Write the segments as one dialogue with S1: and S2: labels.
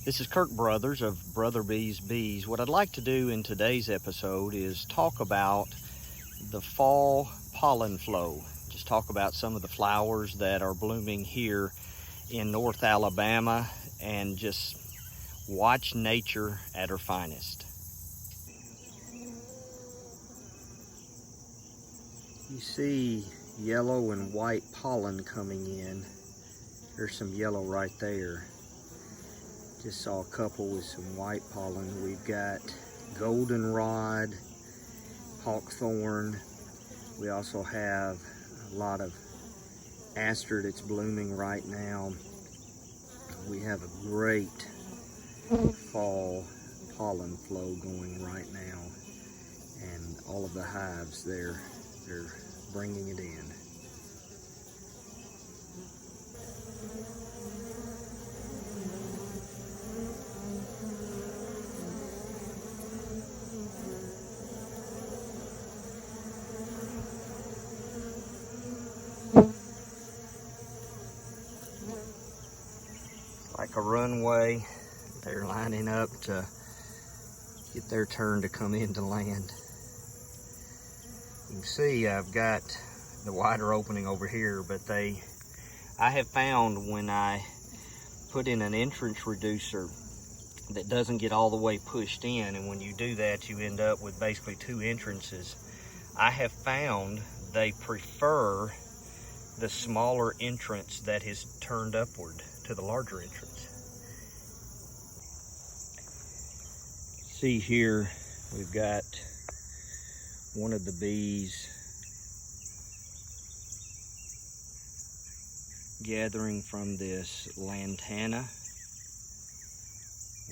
S1: This is Kirk Brothers of Brother Bees Bees. What I'd like to do in today's episode is talk about the fall pollen flow. Just talk about some of the flowers that are blooming here in North Alabama and just watch nature at her finest. You see yellow and white pollen coming in. There's some yellow right there. Just saw a couple with some white pollen. We've got goldenrod, hawthorn. We also have a lot of aster that's blooming right now. We have a great fall pollen flow going right now, and all of the hives they're bringing it in. Like a runway, they're lining up to get their turn to come into land. You can see I've got the wider opening over here, but I have found when I put in an entrance reducer that doesn't get all the way pushed in, and when you do that you end up with basically two entrances. I have found they prefer the smaller entrance that is turned upward to the larger entrance. See here, we've got one of the bees gathering from this lantana.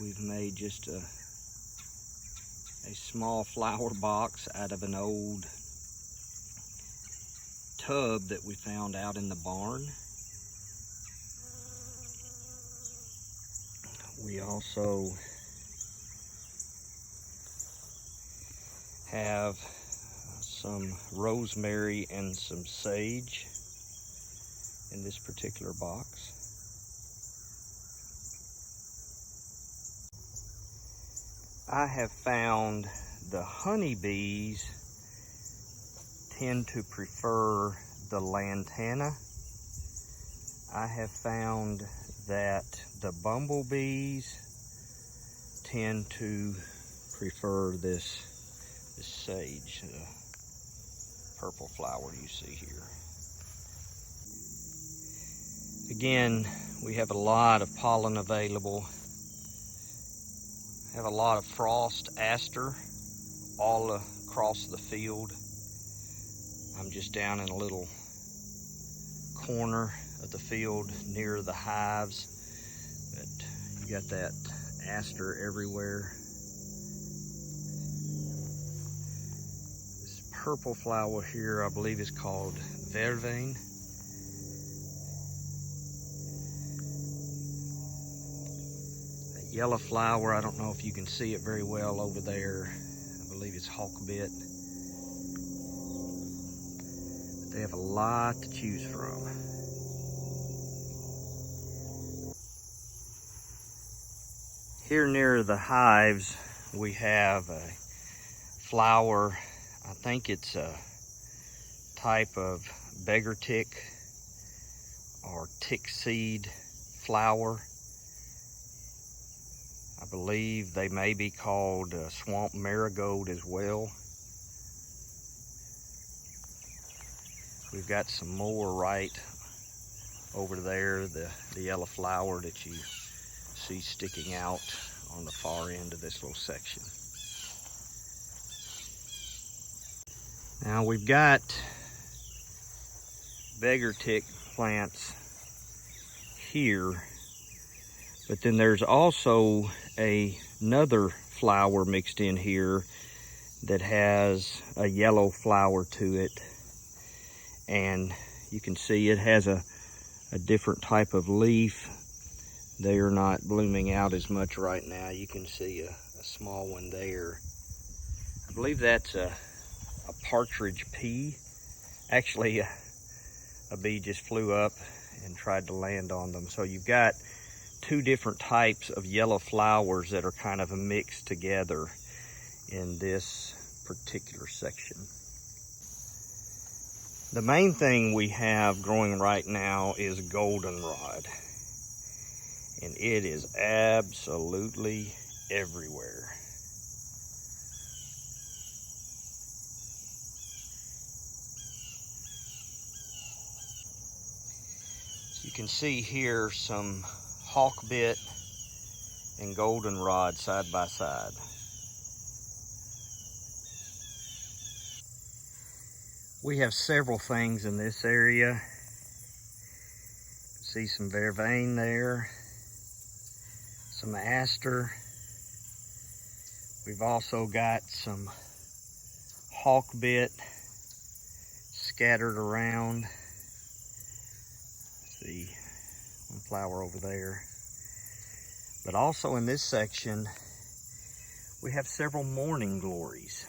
S1: We've made just a small flower box out of an old tub that we found out in the barn. We also have some rosemary and some sage in this particular box. I have found the honeybees tend to prefer the lantana. I have found that the bumblebees tend to prefer this sage, the purple flower you see here. Again, we have a lot of pollen available. Have a lot of frost aster all across the field. I'm just down in a little corner of the field near the hives, but you got that aster everywhere. This purple flower here, I believe, is called vervain. That yellow flower, I don't know if you can see it very well over there. I believe it's hawkbit. They have a lot to choose from. Here near the hives, we have a flower. I think it's a type of beggar tick or tick seed flower. I believe they may be called swamp marigold as well. We've got some more right over there, the yellow flower that you see sticking out on the far end of this little section. Now we've got beggar tick plants here, but then there's also another flower mixed in here that has a yellow flower to it. And you can see it has a different type of leaf. They are not blooming out as much right now. You can see a small one there. I believe that's a partridge pea. Actually, a bee just flew up and tried to land on them. So you've got two different types of yellow flowers that are kind of mixed together in this particular section. The main thing we have growing right now is goldenrod, and it is absolutely everywhere. You can see here some hawkbit and goldenrod side by side. We have several things in this area. See some vervain there, some aster. We've also got some hawkbit scattered around. See one flower over there. But also in this section, we have several morning glories.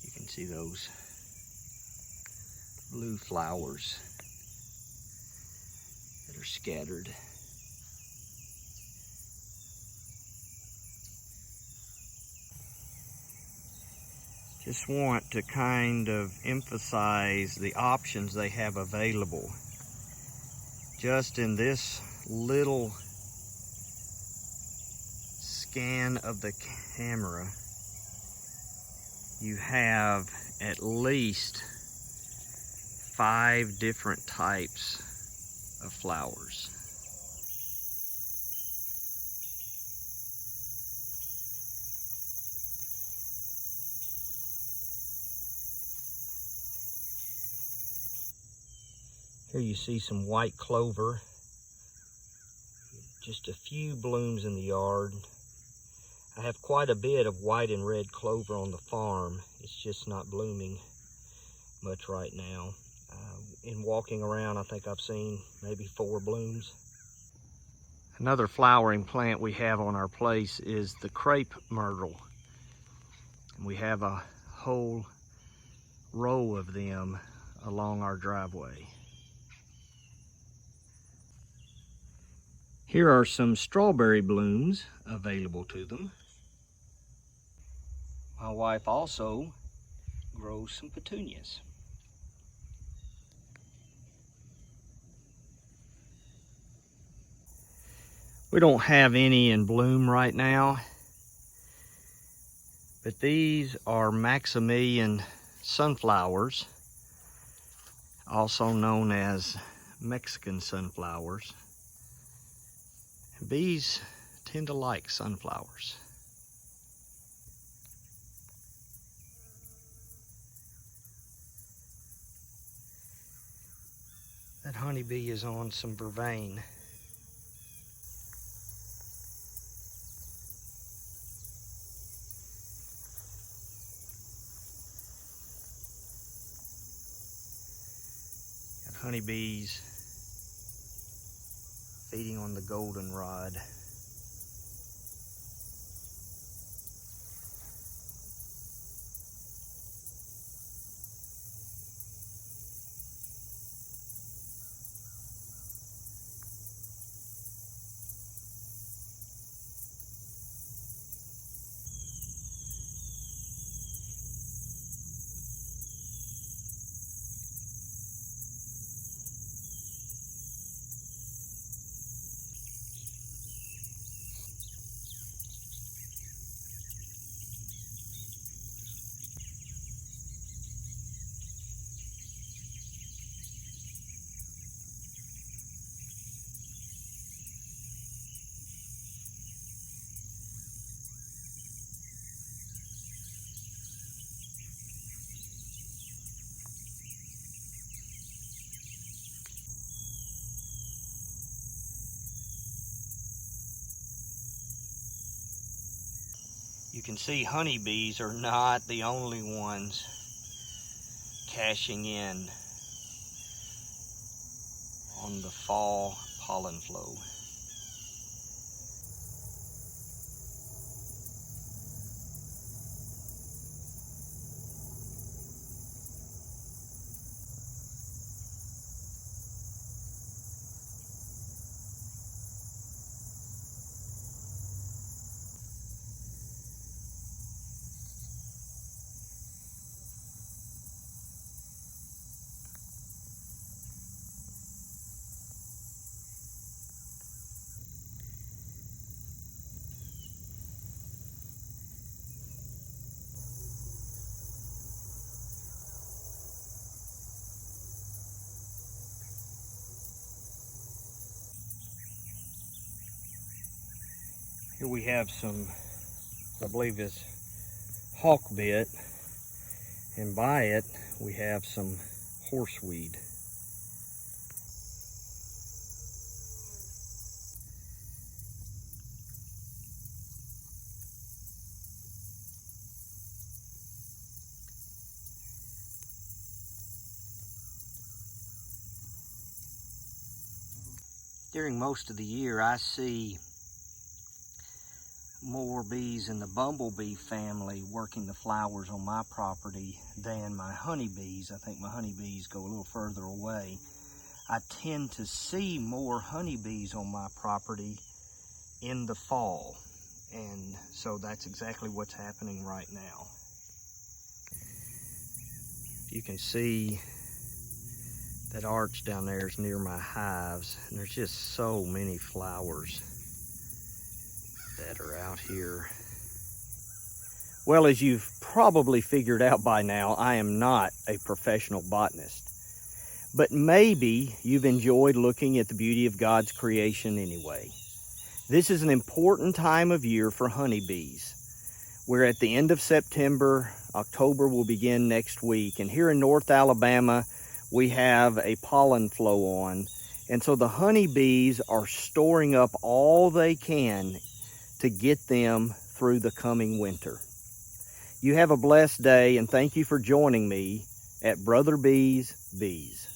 S1: You can see those blue flowers that are scattered. Just want to kind of emphasize the options they have available. Just in this little scan of the camera, you have at least 5 different types of flowers. Here you see some white clover. Just a few blooms in the yard. I have quite a bit of white and red clover on the farm. It's just not blooming much right now. In walking around, I think I've seen maybe 4 blooms. Another flowering plant we have on our place is the crepe myrtle. We have a whole row of them along our driveway. Here are some strawberry blooms available to them. My wife also grows some petunias. We don't have any in bloom right now, but these are Maximilian sunflowers, also known as Mexican sunflowers. Bees tend to like sunflowers. That honeybee is on some vervain. Got honeybees feeding on the goldenrod. You can see honeybees are not the only ones cashing in on the fall pollen flow. Here we have some, I believe is hawkbit, and by it we have some horseweed. During most of the year, I see more bees in the bumblebee family working the flowers on my property than my honeybees. I think my honeybees go a little further away. I tend to see more honeybees on my property in the fall, and so that's exactly what's happening right now. You can see that arch down there is near my hives, and there's just so many flowers that are out here. Well, as you've probably figured out by now, I am not a professional botanist, but maybe you've enjoyed looking at the beauty of God's creation anyway. This is an important time of year for honeybees. We're at the end of September. October will begin next week, and here in North Alabama, we have a pollen flow on, and so the honeybees are storing up all they can to get them through the coming winter. You have a blessed day, and thank you for joining me at Brother Bee's Bees.